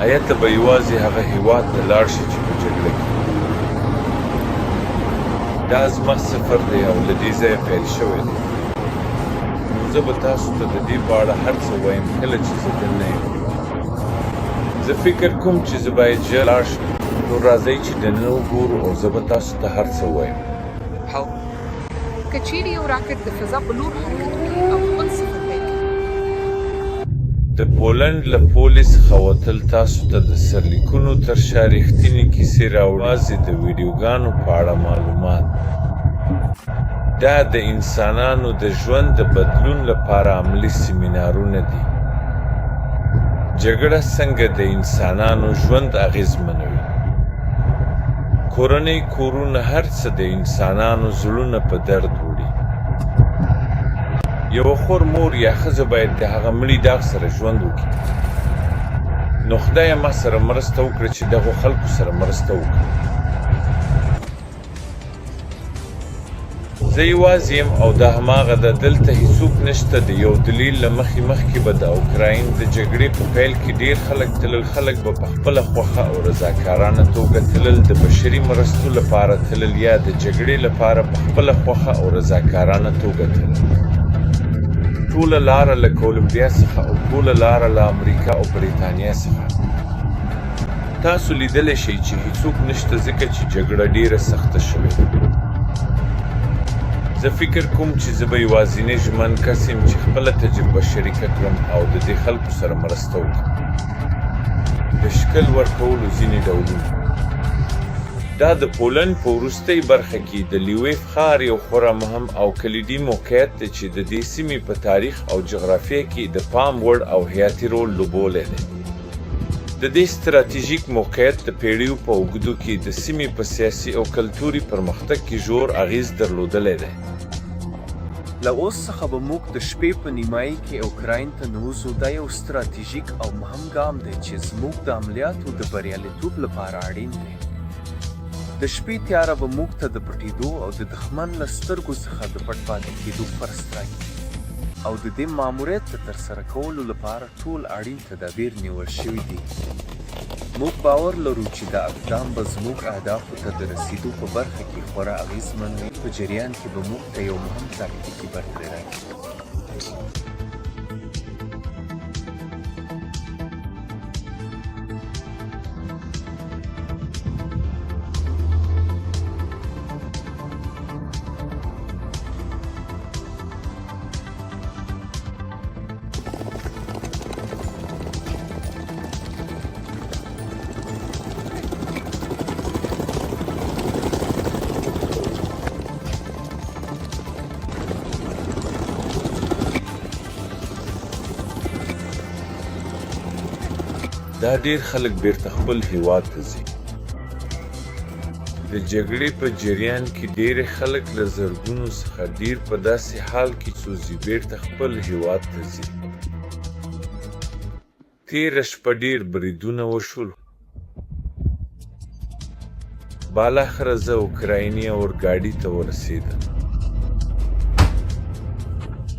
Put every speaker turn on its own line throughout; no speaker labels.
آیا ته به یوازې هغه هېواد ته لاړ شې چې په جګړه کې دا زما سفر دی او له دې ځایه پیل شوی دی. نو زه به تاسو ته د دې په اړه هر څه وایم کله چې زه دلته یم. زه فکر کوم چې زه باید ژر لاړ شم. نو راځئ چې دننه وګورو او زه به تاسو ته هر څه وایم.
که چیرې یو راکټ د فضا په لور حرکت وکړي او خپل سفر پیل کړي.
د پولنډ له پولې څخه وتل تاسو ته د سرلیکونو تر شا رښتینې کیسې راوړي. یوازې د ویډیوګانو په اړه معلومات. دا د انسانانو د ژوند د بدلون لپاره عملي سیمینارونه دي. جګړه څنګه د انسانانو ژوند اغېزمنوي. کورنۍ کورونه هر څه د انسانانو زړونه په درد وړي. یوه خور مور یا ښځه باید د هغه مړي داغ سره ژوند وکړي. نو خدایه ما سره مرسته وکړه چې دغو خلکو سره مرسته وکړم. زه یوازې یم او دا هماغه ده. دلته هیڅوک نشته. د یو دلیل له مخکې به د اوکراین د جګړې په پیل کې ډېر خلک تلل. خلک به په خپله خوښه او رضاکارانه توګه تلل، د بشري مرستو لپاره تلل یا د جګړې لپاره په خپله خوښه او رضاکارانه توګه تلل. ټوله لاره له کولمبیا څخه او ټوله لاره له امریکا او بریتانیا څخه. تاسو لیدلی شئ چې هیڅوک نشته ځکه چې جګړه ډېره سخته شوې ده. زه فکر کوم چې زه به یوازینی ژمن کس یم چې خپله تجربه شریکه کړم او د دې خلکو سره مرسته وکړم. د شکل ورکولو ځینې ډولونه. دا د پولنډ په وروستۍ برخه کې د لیویف ښار یو خورا مهم او کلیدي موقعیت دی چې د دې سیمې په تاریخ او جغرافیه کې د پام وړ او حیاتي رول لوبولی دی. د دې ستراتیژیک موقعیت د پیړیو په اوږدو کې د سیمې په سیاسي او کلتوري پرمختګ کې ژور اغېز درلودلی دی.
له اوس څخه به موږ د شپې په نیمایي کې اوکراین ته نوځو. دا یو ستراتیژیک او مهم ګام دی چې زموږ د عملیاتو د بریالیتوب لپاره اړین دی. د شپې تیاره به موږ ته د پټېدو او د دښمن له سترګو څخه د پټ پاتې کېدو فرصت راکړي او د دې ماموریت د ترسره کولو لپاره ټول اړین تدابیر نیول شوي دي. موږ باور لرو چې دا اقدام به زموږ اهدافو ته د رسیدو په برخه کې خورا اغېزمن وي. په جریان کې به موږ ته یو مهم تاکتیکي برتري راکړي.
دا ډېر خلک بیرته خپل هېواد ته ځي. د جګړې په جریان کې ډېری خلک له زرګونو څخه ډېر په داسې حال کې څوځي بیرته خپل هېواد ته ځي. تېره شپه ډېر بریدونه وشول. بالاخره زه اوکرایني اورګاډي ته ورسېدم.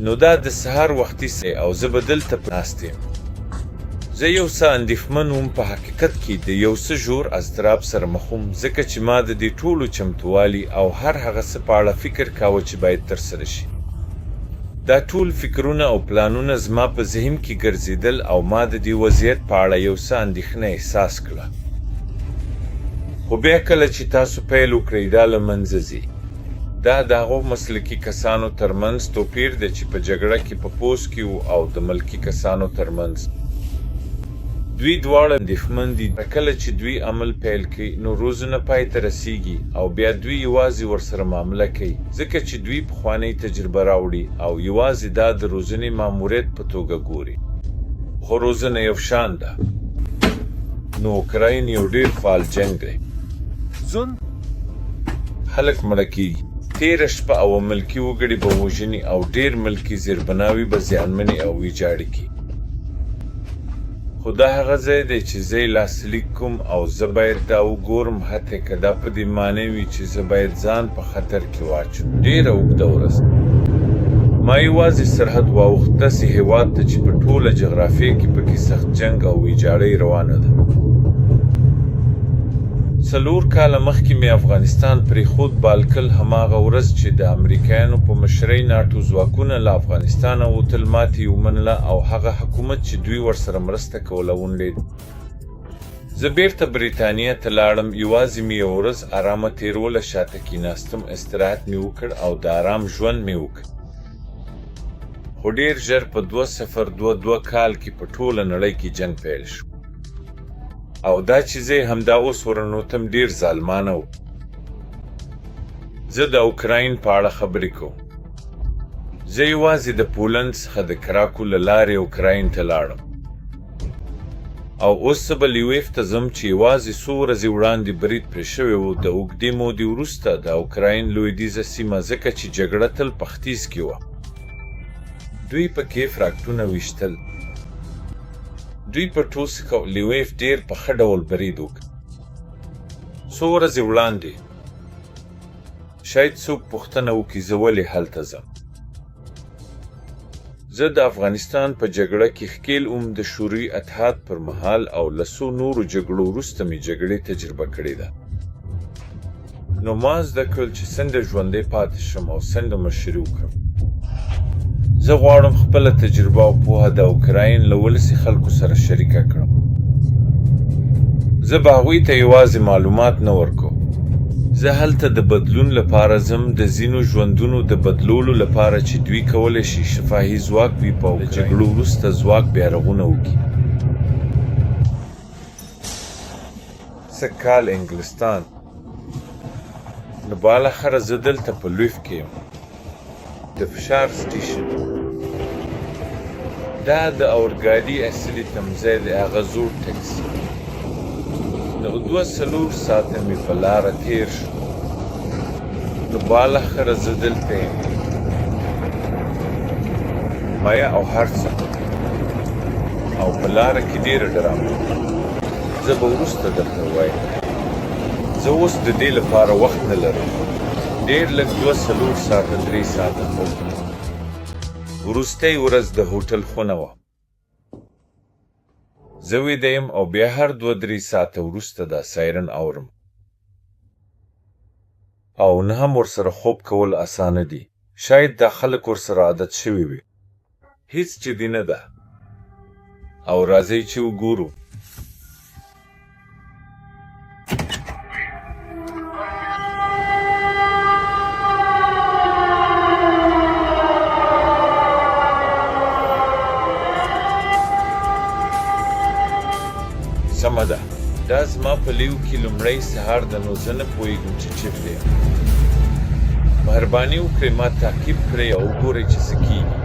نو دا د سهار وختي او زه به دلته ناست یم. زه یو څه اندېښمن وم. په حقیقت کې د یو څه ژور اضطراب سره مخ وم ځکه چې ما د دې ټولو چمتووالي او هر هغه څه په اړه فکر کاوه چې باید ترسره شي. دا ټول فکرونه او پلانونه زما په ذهن کې ګرځېدل او ما د دې وضعیت په اړه یو څه اندېښنه احساس کړه. خو بیا کله چې تاسو پیل وکړئ دا له منځه ځي. دا د هغو مسلکي کسانو ترمنځ توپیر دی چې په جګړه کې په پوځ کې وو او د ملکي کسانو ترمنځ. دوی دواړه اندېښمن دي. کله چې دوی عمل پیل کوي نو روزونه پای ته رسیږي او بیا دوی یوازې ورسره معامله کوي ځکه چې دوی پخوانۍ تجربه راوړي او یوازې دا د روزنې ماموریت په توګه ګوري. خو روزنه یو شان ده. نو اوکراین یو ډېر فعال جنګ دی. خلک مړه کېږي. تېره شپه او ملکي وګړي به وژني او ډېر ملکي زیربناوي به زیانمنې او ویجاړې کړي. خو دا هغه ځای دی چې زه یې لاسلیک کوم او زه باید دا وګورم حتی که دا په دې معنی وي چې زه باید ځان په خطر کې واچوم. ډېره اوږده ورځ. ما یوازې سرحد واوښت داسې هېواد ته چې په ټوله جغرافیه کې پکې سخت جنګ او ویجاړۍ روانه ده. 4 کاله مخکې مې افغانستان پرېښود بالکل هماغه ورځ چې د امریکایانو په مشرۍ ناټو ځواکونه له افغانستانه وتل ماتې ومنله او هغه حکومت چې دوی ورسره مرسته کوله ونړېد. زه بیرته بریتانیا ته لاړم. یوازې مې یوه ورځ ارامه تېروله، شاته کېناستم، استراحت مې وکړ او د ارام ژوند مې وکړ. خو ډېر ژر په 2022 کال کې په ټوله نړۍ کې جنګ پیل شو. او دا چې زه همدا اوس ورنوتم ډېر ظالمانه و. زه د اوکراین په اړه خبرې کوم. زه یوازې د پولند څخه د کراکو له لارې اوکراین ته لاړم. او اوس زه به لیویف ته ځم چې یوازې څو ورځې وړاندې برید پرې شوی و د اوږدې مودې وروسته د اوکراین لویدیځه سیمه، ځکه چې جګړه تل په ختیځ کې وه. دوی پکې فراکټونه ویشتل. دوی په ټوسک او لیویف ډېر په ښه ډول برید وکړ. څو ورځې وړاندې شاید څوک پوښتنه وکړي زه ولې هلته ځم. زه د افغانستان په جګړه کې ښکېل د شوروي اتحاد پر مهال او له څو نورو جګړو وروسته مې جګړې تجربه کړې ده. نو ما زده کړل چې څنګه ژوندی پاتې شم او څنګه مشري وکړم. زه غواړم خپله تجربه او پوهه د اوکراین له ولسي خلکو سره شریکه کړم. زه به هغوی ته یوازې معلومات نه ورکوم. زه هلته د بدلون لپاره ځم، د ځینو ژوندونو د بدلولو لپاره چې دوی کولی شي شفاهي ځواک وي په د جګړو وروسته ځواک بیارغونه وکړي. سږ کال انګلستان. نو بالاخره زه دلته په لیویف کې یم، د فشار سټیشن. دا د اورګاډي اصلي تمځای دی، هغه زوړ ټکسي. نو 2-4 ساعته مې په لاره تېر شو. نو بالاخره زه دلته یم. مایا او هر څه او په لاره کې ډېره ډرامه. زه به وروسته درته ووایم. زه اوس د دې لپاره وخت نه لرم. ډېر لږ 2-4 ساعته 3 ساعته خوب. وروستۍ ورځ د هوټل خونه وه. زه ویده یم او بیا هر 2-3 ساعته وروسته دا سایرن اورم. او نه هم ورسره خوب کول اسانه دي. شاید دا خلک ورسره عادت شوي وي. هیڅ جدي نه ده. او راځئ چې وګورو. سمه ده. دا زما په لیو کې لومړی سهار ده، نو زه نه پوهېږم چې چیرته یم. مهرباني وکړئ ما تعقیب کړئ او وګورئ چې څه کېږي.